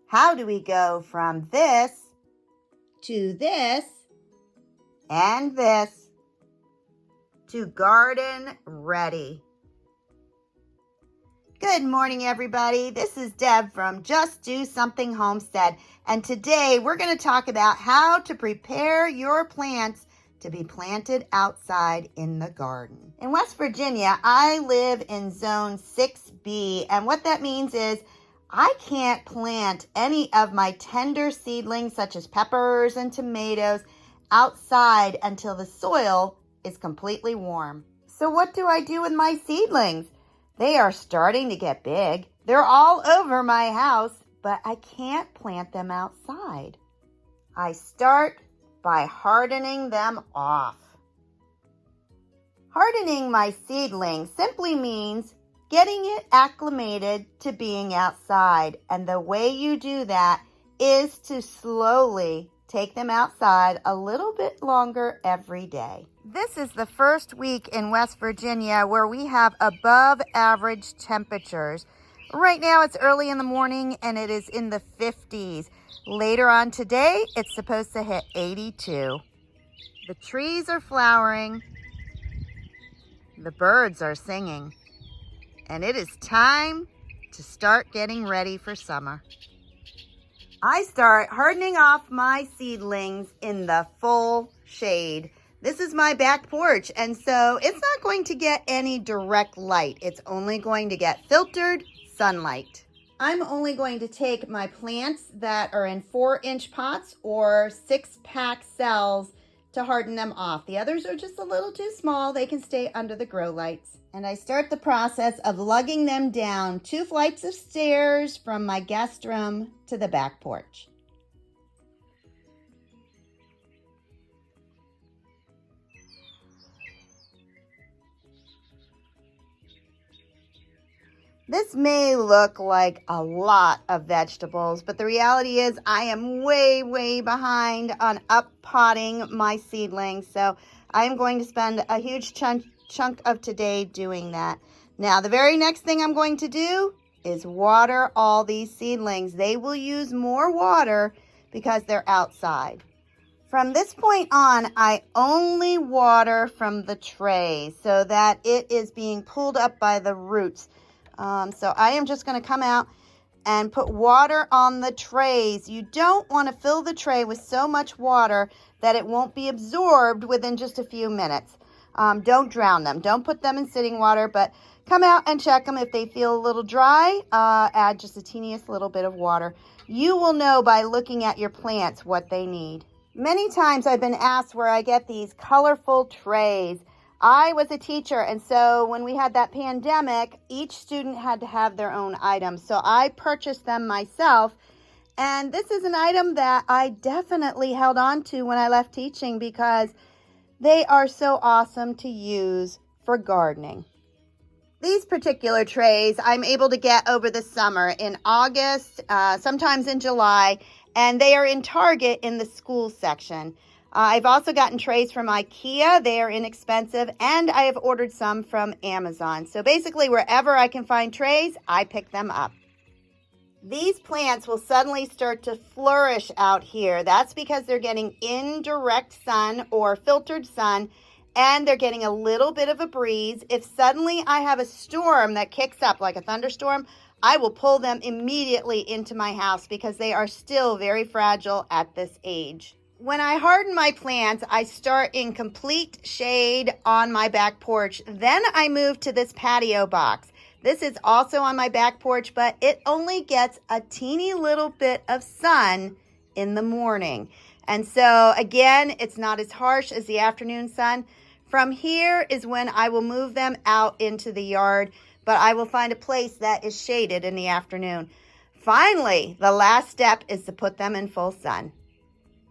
How do we go from this to this and this to garden ready? Good morning, everybody. This is Deb from Just Do Something Homestead, and today we're going to talk about how to prepare your plants to be planted outside in the garden. In West Virginia, I live in Zone 6B, and what that means is I can't plant any of my tender seedlings, such as peppers and tomatoes, outside until the soil is completely warm. So what do I do with my seedlings? They are starting to get big. They're all over my house, but I can't plant them outside. I start by hardening them off. Hardening my seedlings simply means getting it acclimated to being outside. And the way you do that is to slowly take them outside a little bit longer every day. This is the first week in West Virginia where we have above average temperatures. Right now it's early in the morning and it is in the 50s. Later on today, it's supposed to hit 82. The trees are flowering. The birds are singing. And it is time to start getting ready for summer. I start hardening off my seedlings in the full shade. This is my back porch, and so it's not going to get any direct light. It's only going to get filtered sunlight. I'm only going to take my plants that are in 4-inch pots or 6-pack cells to harden them off. The others are just a little too small. They can stay under the grow lights. And I start the process of lugging them down 2 flights of stairs from my guest room to the back porch. This may look like a lot of vegetables, but the reality is I am way behind on up-potting my seedlings. So I'm going to spend a huge chunk of today doing that. Now, the very next thing I'm going to do is water all these seedlings. They will use more water because they're outside. From this point on, I only water from the tray so that it is being pulled up by the roots. So I am just going to come out and put water on the trays. You don't want to fill the tray with so much water that it won't be absorbed within just a few minutes. Don't drown them. Don't put them in sitting water, but come out and check them. If they feel a little dry, add just a teeniest little bit of water. You will know by looking at your plants what they need. Many times I've been asked where I get these colorful trays. I was a teacher, and so when we had that pandemic, each student had to have their own item. So I purchased them myself, and this is an item that I definitely held on to when I left teaching because they are so awesome to use for gardening. These particular trays I'm able to get over the summer in August, sometimes in July, and they are in Target in the school section. I've also gotten trays from IKEA. They are inexpensive, and I have ordered some from Amazon. So basically, wherever I can find trays, I pick them up. These plants will suddenly start to flourish out here. That's because they're getting indirect sun or filtered sun, and they're getting a little bit of a breeze. If suddenly I have a storm that kicks up like a thunderstorm, I will pull them immediately into my house because they are still very fragile at this age. When I harden my plants, I start in complete shade on my back porch. Then I move to this patio box. This is also on my back porch, but it only gets a teeny little bit of sun in the morning. And so again, it's not as harsh as the afternoon sun. From here is when I will move them out into the yard, but I will find a place that is shaded in the afternoon. Finally, the last step is to put them in full sun.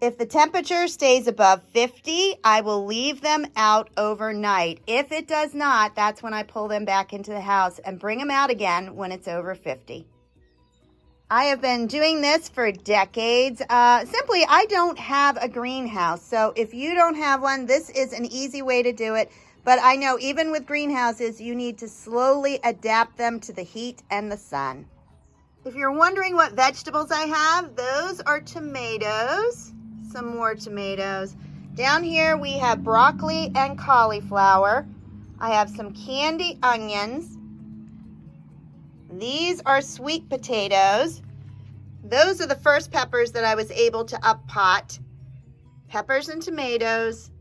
If the temperature stays above 50, I will leave them out overnight. If it does not, that's when I pull them back into the house and bring them out again when it's over 50. I have been doing this for decades. Simply, I don't have a greenhouse. So if you don't have one, this is an easy way to do it. But I know even with greenhouses, you need to slowly adapt them to the heat and the sun. If you're wondering what vegetables I have, those are tomatoes. Some more tomatoes. Down here we have broccoli and cauliflower. I have some candy onions. These are sweet potatoes. Those are the first peppers that I was able to up pot. Peppers and tomatoes.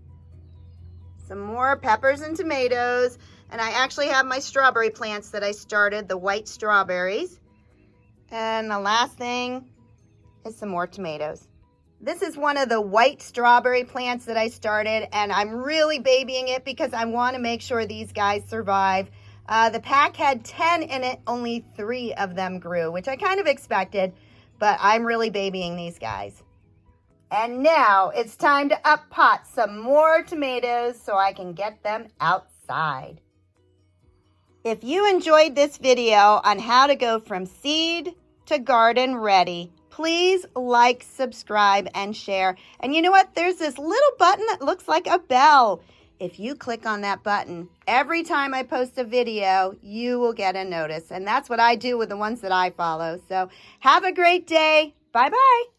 Some more peppers and tomatoes. And I actually have my strawberry plants that I started, the white strawberries. And the last thing is some more tomatoes. This is one of the white strawberry plants that I started, and I'm really babying it because I want to make sure these guys survive. The pack had 10 in it, only 3 of them grew, which I kind of expected, but I'm really babying these guys. And now it's time to up pot some more tomatoes so I can get them outside. If you enjoyed this video on how to go from seed to garden ready, please like, subscribe, and share. And you know what? There's this little button that looks like a bell. If you click on that button, every time I post a video, you will get a notice. And that's what I do with the ones that I follow. So have a great day. Bye-bye.